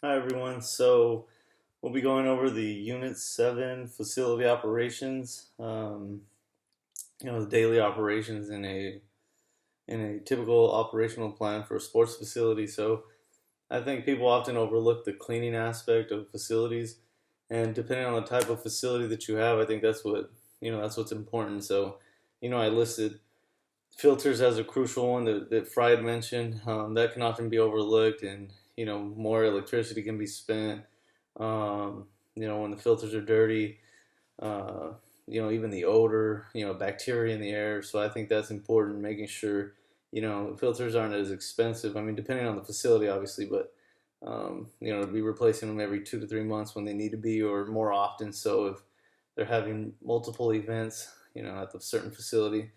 Hi everyone. So we'll be going over the Unit 7 facility operations. The daily operations in a typical operational plan for a sports facility. So I think people often overlook the cleaning aspect of facilities, and depending on the type of facility that you have, I think that's what's important. So I listed filters as a crucial one that Fry had mentioned. That can often be overlooked, and more electricity can be spent. When the filters are dirty, uh, even the odor, bacteria in the air. So I think that's important, making sure filters aren't as expensive. I mean, depending on the facility, obviously, but to be replacing them every 2 to 3 months when they need to be, or more often. So if they're having multiple events, at the certain facility.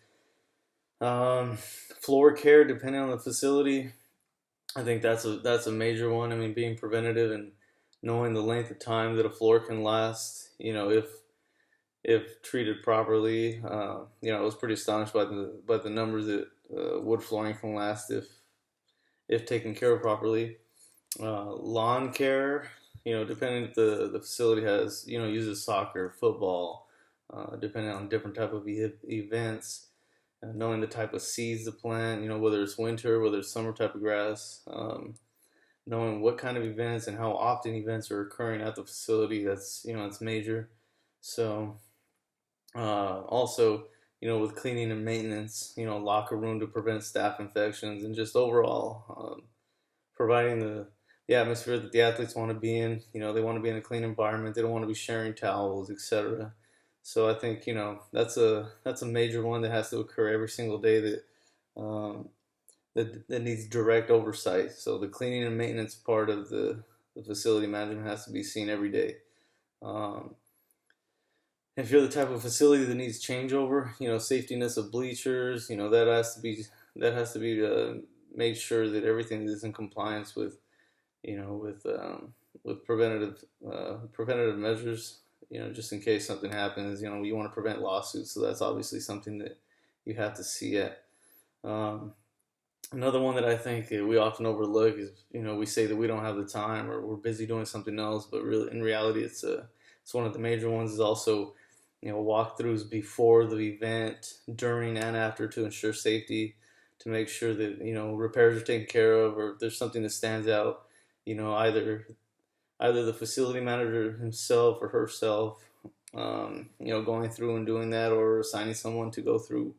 Floor care, depending on the facility, I think that's a major one. I mean, being preventative and knowing the length of time that a floor can last. If treated properly. I was pretty astonished by the numbers that wood flooring can last if taken care of properly. Lawn care, depending if the facility has uses soccer, football, depending on different type of events. Knowing the type of seeds to plant, whether it's winter, whether it's summer type of grass, knowing what kind of events and how often events are occurring at the facility, that's major. So also, with cleaning and maintenance, locker room to prevent staph infections, and just overall providing the atmosphere that the athletes want to be in. They want to be in a clean environment. They don't want to be sharing towels, etc. So I think that's a major one that has to occur every single day um, that needs direct oversight. So the cleaning and maintenance part of the facility management has to be seen every day. Um, if you're the type of facility that needs changeover, safetiness of bleachers, that has to be made sure that everything is in compliance with you know with um, with preventative measures. Just in case something happens, you want to prevent lawsuits. So that's obviously something that you have to see at. Um, Another one that I think we often overlook is, we say that we don't have the time or we're busy doing something else, but really in reality, it's one of the major ones. Is also, walkthroughs before the event, during and after, to ensure safety, to make sure that repairs are taken care of, or if there's something that stands out, either the facility manager himself or herself, going through and doing that, or assigning someone to go through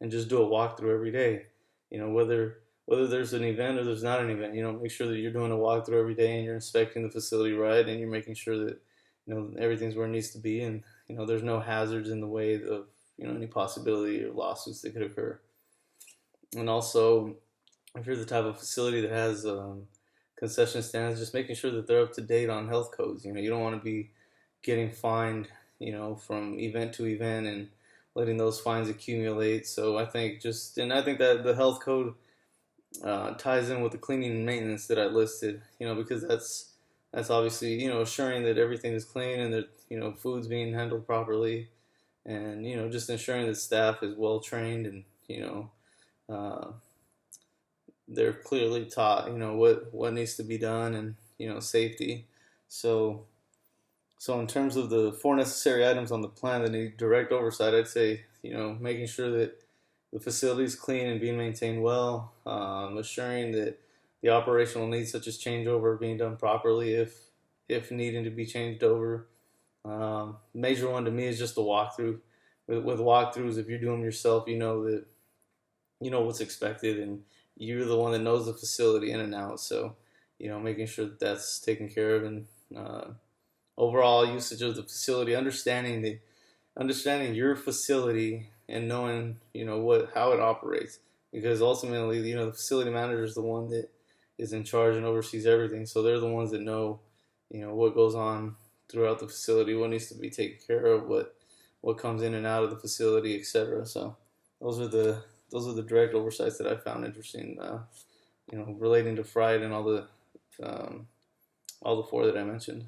and just do a walkthrough every day. Whether there's an event or there's not an event, make sure that you're doing a walkthrough every day and you're inspecting the facility right, and you're making sure that everything's where it needs to be, and there's no hazards in the way of any possibility or lawsuits that could occur. And also, if you're the type of facility that has concession stands, just making sure that they're up to date on health codes. You don't want to be getting fined, from event to event, and letting those fines accumulate. So I think that the health code ties in with the cleaning and maintenance that I listed, because that's obviously, assuring that everything is clean and that, food's being handled properly, and, just ensuring that staff is well trained, and, uh, they're clearly taught, what needs to be done, and, safety. So, so in terms of the four necessary items on the plan that need direct oversight, I'd say, making sure that the facility is clean and being maintained well, assuring that the operational needs such as changeover are being done properly if needing to be changed over. Major one to me is just the walkthrough. With walkthroughs, if you're doing them yourself, you know that you know what's expected, and you're the one that knows the facility in and out. So, making sure that that's taken care of, and uh, overall usage of the facility, understanding your facility and knowing what how it operates, because ultimately the facility manager is the one that is in charge and oversees everything, so they're the ones that know what goes on throughout the facility, what needs to be taken care of, what comes in and out of the facility, etc. So those are the direct oversights that I found interesting, relating to Fried and um, all the four that I mentioned.